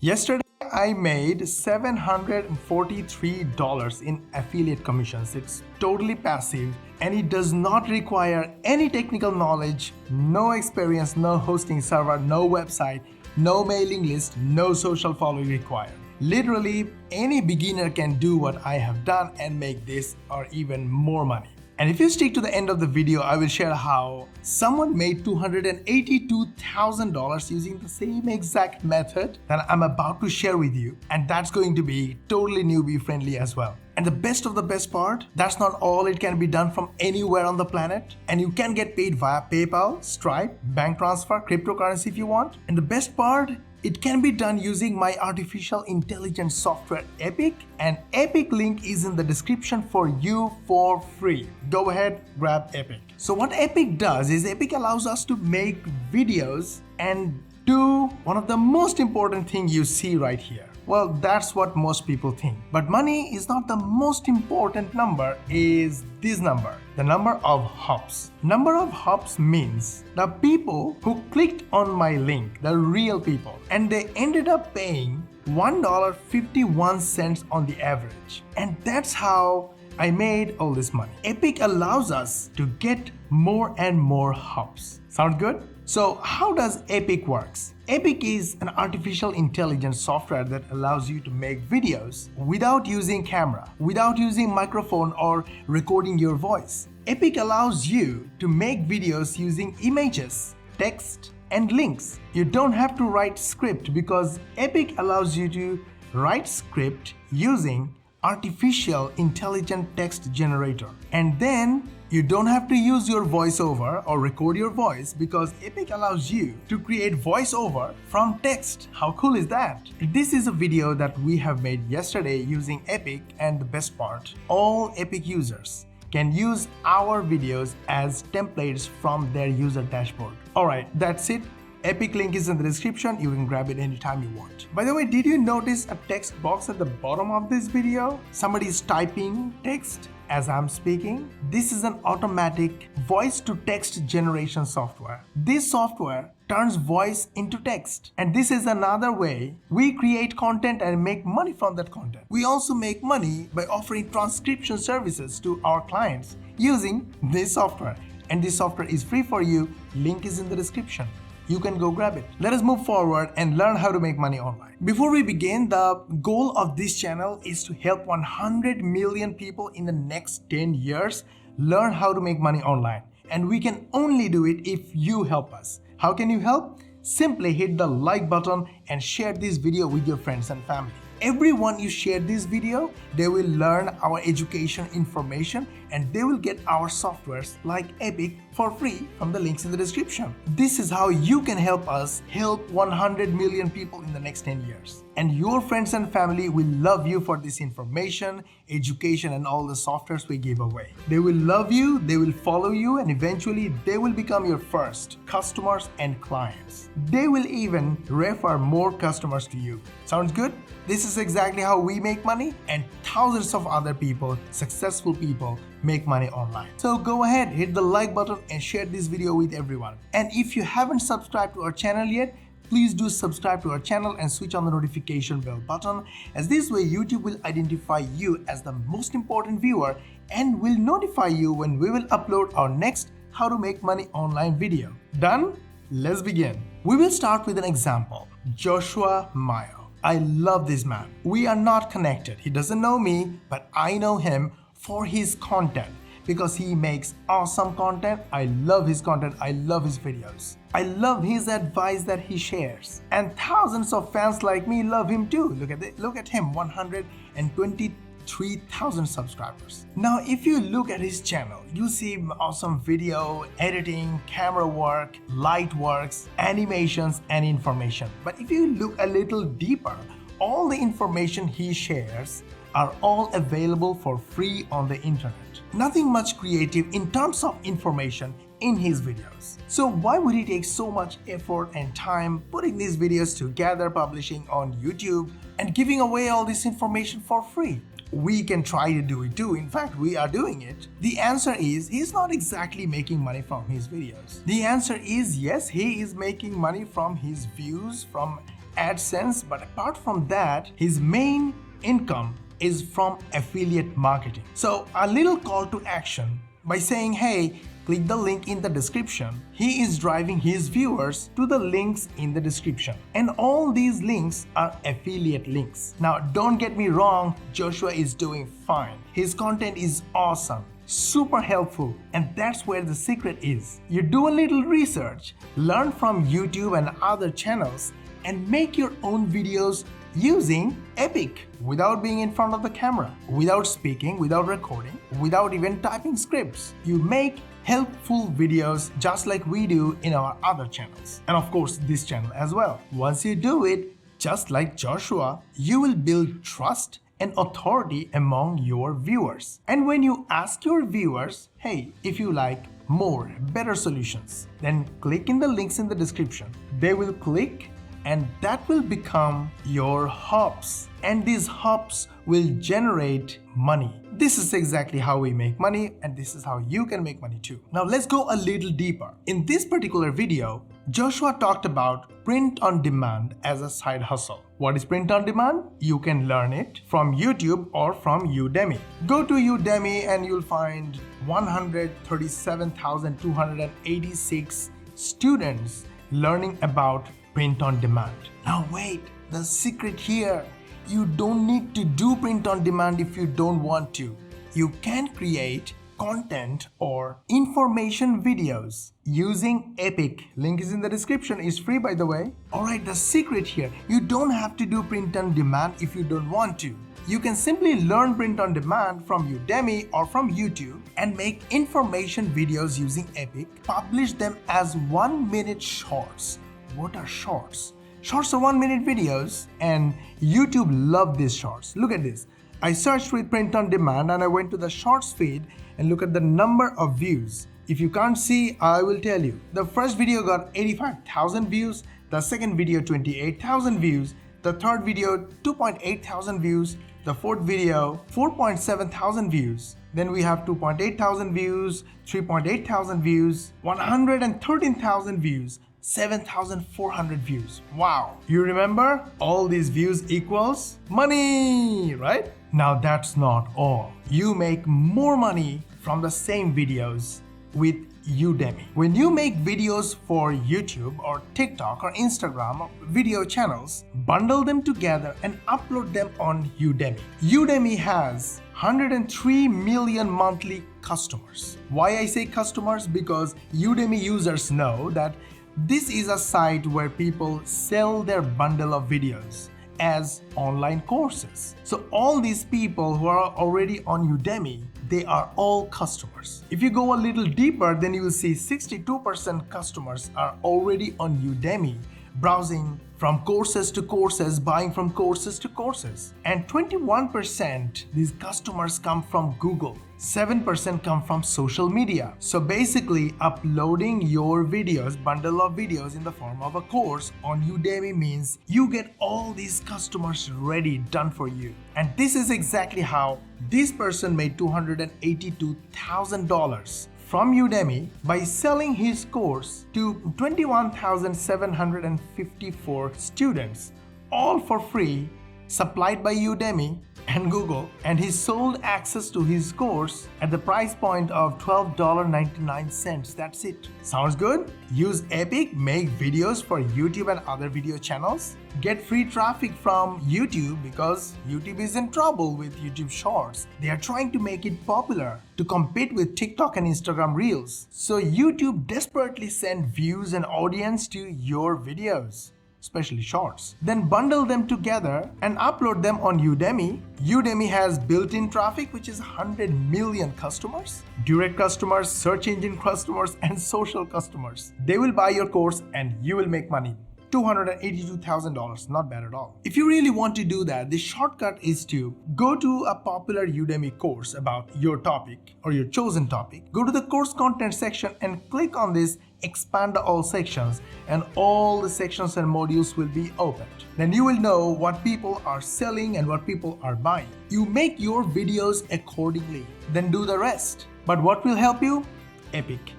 Yesterday, I made $743 in affiliate commissions. It's totally passive and it does not require any technical knowledge, no experience, no hosting server, no website, no mailing list, no social following required. Literally, any beginner can do what I have done and make this or even more money. And if you stick to the end of the video, I will share how someone made $282,000 using the same exact method that I'm about to share with you. And that's going to be totally newbie friendly as well. And the best of the best part, that's not all. It can be done from anywhere on the planet. And you can get paid via PayPal, Stripe, bank transfer, cryptocurrency if you want. And the best part, it can be done using my artificial intelligence software Epic, and Epic link is in the description for you for free. Go ahead, grab Epic. So what Epic does is Epic allows us to make videos and do one of the most important things you see right here. Well, that's what most people think. But money is not the most important number, is this number, the number of hops. Number of hops means the people who clicked on my link, the real people, and they ended up paying $1.51 on the average. And that's how I made all this money. Epic allows us to get more and more hops. Sound good? So how does Epic works? Epic is an artificial intelligence software that allows you to make videos without using camera, without using microphone or recording your voice. Epic allows you to make videos using images, text, and links. You don't have to write script because Epic allows you to write script using artificial intelligent text generator. And then you don't have to use your voiceover or record your voice because Epic allows you to create voiceover from text. How cool is that? This is a video that we have made yesterday using Epic, and the best part, all Epic users can use our videos as templates from their user dashboard. Alright, that's it. Epic link is in the description. You can grab it anytime you want. By the way, did you notice a text box at the bottom of this video? Somebody is typing text as I'm speaking. This is an automatic voice to text generation software. This software turns voice into text. And this is another way we create content and make money from that content. We also make money by offering transcription services to our clients using this software. And this software is free for you. Link is in the description. You can go grab it. Let us move forward and learn how to make money online. Before we begin, the goal of this channel is to help 100 million people in the next 10 years learn how to make money online. And we can only do it if you help us. How can you help? Simply hit the like button and share this video with your friends and family. Everyone you share this video, they will learn our education information and they will get our softwares like Epic for free from the links in the description. This is how you can help us help 100 million people in the next 10 years. And your friends and family will love you for this information, education, and all the softwares we give away. They will love you, they will follow you, and eventually they will become your first customers and clients. They will even refer more customers to you. Sounds good? This is exactly how we make money, and thousands of other people, successful people, make money online. So go ahead, hit the like button and share this video with everyone. And if you haven't subscribed to our channel yet, please do subscribe to our channel and switch on the notification bell button, as this way YouTube will identify you as the most important viewer and will notify you when we will upload our next How to Make Money Online video. Done? Let's begin. We will start with an example. Joshua Mayo. I love this man. We are not connected. He doesn't know me, but I know him for his content because he makes awesome content. I love his content. I love his videos. I love his advice that he shares. And thousands of fans like me love him too. Look at him, 123,000 subscribers. Now, if you look at his channel, you see awesome video, editing, camera work, light works, animations, and information. But if you look a little deeper, all the information he shares are all available for free on the internet. Nothing much creative in terms of information in his videos. So why would he take so much effort and time putting these videos together, publishing on YouTube, and giving away all this information for free? We can try to do it too. In fact, we are doing it. The answer is he's not exactly making money from his videos. The answer is yes, he is making money from his views, from AdSense, but apart from that, his main income is from affiliate marketing. So a little call to action by saying, hey, click the link in the description. He is driving his viewers to the links in the description. And all these links are affiliate links. Now, don't get me wrong, Joshua is doing fine. His content is awesome, super helpful, and that's where the secret is. You do a little research, learn from YouTube and other channels, and make your own videos using Epic without being in front of the camera, without speaking, without recording, without even typing scripts. You make helpful videos just like we do in our other channels. And of course, this channel as well. Once you do it, just like Joshua, you will build trust and authority among your viewers. And when you ask your viewers, hey, if you like more, better solutions, then click in the links in the description. They will click and that will become your hubs. And these hubs will generate money. This is exactly how we make money, and this is how you can make money too. Now let's go a little deeper. In this particular video, Joshua talked about print on demand as a side hustle. What is print on demand? You can learn it from YouTube or from Udemy. Go to Udemy and you'll find 137,286 students learning about print on demand. Now wait, the secret here, you don't need to do print on demand if you don't want to. You can create content or information videos using Epic. Link is in the description, it's free by the way. Alright, the secret here, you don't have to do print on demand if you don't want to. You can simply learn print on demand from Udemy or from YouTube and make information videos using Epic, publish them as 1-minute shorts. What are shorts? Shorts are 1-minute videos, and YouTube love these shorts. Look at this. I searched with print on demand and I went to the shorts feed and look at the number of views. If you can't see, I will tell you. The first video got 85,000 views, the second video 28,000 views, the third video 2.8 thousand views, the fourth video 4.7 thousand views. Then we have 2.8 thousand views, 3.8 thousand views, 113,000 views, 7,400 views. Wow. You remember? All these views equals money, right? Now that's not all. You make more money from the same videos with Udemy. When you make videos for YouTube or TikTok or Instagram or video channels, bundle them together and upload them on Udemy. Udemy has 103 million monthly customers. Why I say customers? Because Udemy users know that this is a site where people sell their bundle of videos as online courses. So all these people who are already on Udemy, they are all customers. If you go a little deeper, then you will see 62% customers are already on Udemy, browsing from courses to courses, buying from courses to courses. And 21% these customers come from Google. 7% come from social media. So basically, uploading your videos, bundle of videos in the form of a course on Udemy means you get all these customers ready, done for you. And this is exactly how this person made $282,000 from Udemy by selling his course to 21,754 students, all for free, supplied by Udemy and Google, and he sold access to his course at the price point of $12.99. That's it. Sounds good? Use Epic, make videos for YouTube and other video channels. Get free traffic from YouTube because YouTube is in trouble with YouTube Shorts. They are trying to make it popular to compete with TikTok and Instagram Reels. So YouTube desperately send views and audience to your videos, especially shorts. Then bundle them together and upload them on Udemy. Udemy has built-in traffic, which is 100 million customers, direct customers, search engine customers, and social customers. They will buy your course and you will make money. $282,000, not bad at all. If you really want to do that, the shortcut is to go to a popular Udemy course about your topic or your chosen topic. Go to the course content section and click on this expand all sections, and all the sections and modules will be opened. Then you will know what people are selling and what people are buying. You make your videos accordingly, then do the rest. But what will help you? Epic.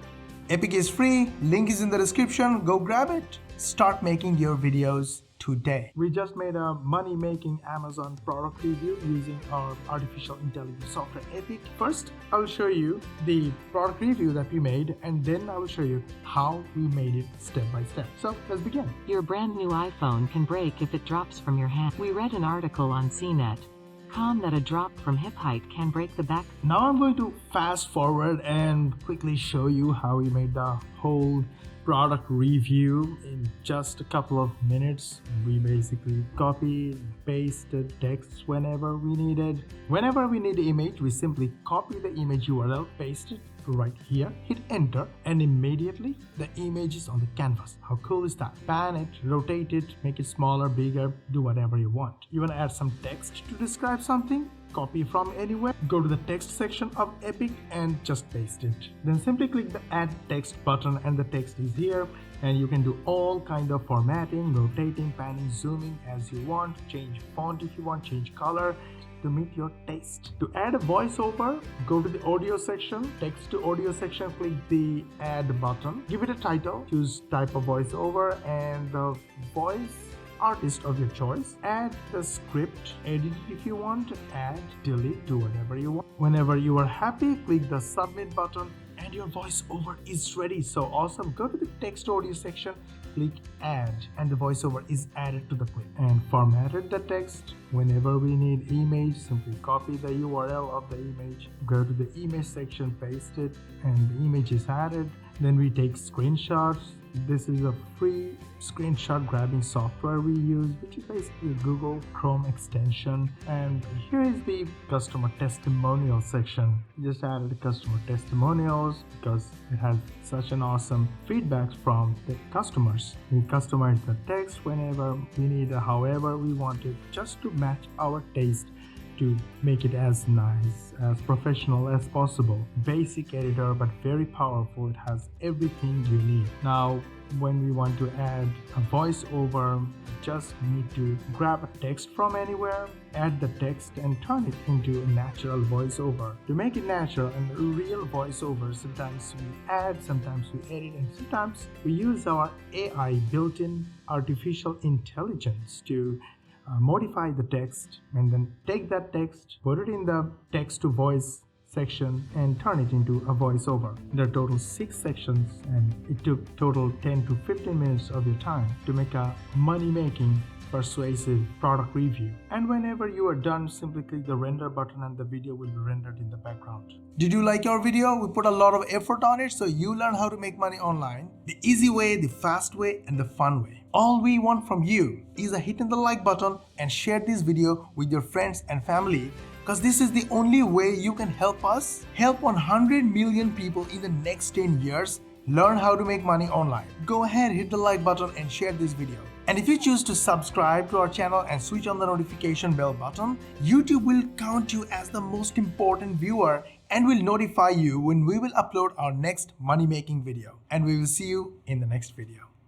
Epic is free, link is in the description, go grab it. Start making your videos today. We just made a money-making Amazon product review using our artificial intelligence software Epic. First, I will show you the product review that we made, and then I will show you how we made it step by step. So let's begin. Your brand new iPhone can break if it drops from your hand. We read an article on CNET.com that a drop from hip height can break the back. Now I'm going to fast forward and quickly show you how we made the whole product review in just a couple of minutes. We basically copied, pasted text whenever we needed. Whenever we need the image, we simply copy the image URL, paste it right here, hit enter, and immediately the image is on the canvas. How cool is that? Pan it, rotate it, make it smaller, bigger, do whatever you want. You want to add some text to describe something? Copy from anywhere, go to the text section of Epic and just paste it. Then simply click the add text button and the text is here, and you can do all kind of formatting, rotating, panning, zooming as you want, change font if you want, change color to meet your taste. To add a voiceover, go to the audio section, text to audio section, click the add button, give it a title, choose type of voiceover and the voice artist of your choice, add the script, edit it if you want, add, delete, do whatever you want. Whenever you are happy, click the submit button and your voiceover is ready. So awesome. Go to the text audio section, click add, and the voiceover is added to the clip. And formatted the text. Whenever we need image, simply copy the URL of the image, go to the image section, paste it, and the image is added. Then we take screenshots. This is a free screenshot grabbing software we use, which is basically a Google Chrome extension. And here is the customer testimonial section. We just added customer testimonials because it has such an awesome feedback from the customers. We customize the text whenever we need, however we want it, just to match our taste, to make it as nice, as professional as possible. Basic editor, but very powerful. It has everything you need. Now, when we want to add a voiceover, just need to grab a text from anywhere, add the text and turn it into a natural voiceover. To make it natural and a real voiceover, sometimes we add, sometimes we edit, and sometimes we use our AI, built-in artificial intelligence, to modify the text, and then take that text, put it in the text to voice section and turn it into a voiceover. There are total 6 sections, and it took total 10 to 15 minutes of your time to make a money-making persuasive product review. And whenever you are done, simply click the render button and the video will be rendered in the background. Did you like our video? We put a lot of effort on it, so you learn how to make money online the easy way, the fast way, and the fun way. All we want from you is a hitting the like button and share this video with your friends and family, because this is the only way you can help us help 100 million people in the next 10 years learn how to make money online. Go ahead, hit the like button and share this video. And if you choose to subscribe to our channel and switch on the notification bell button, YouTube will count you as the most important viewer and will notify you when we will upload our next money-making video. And we will see you in the next video.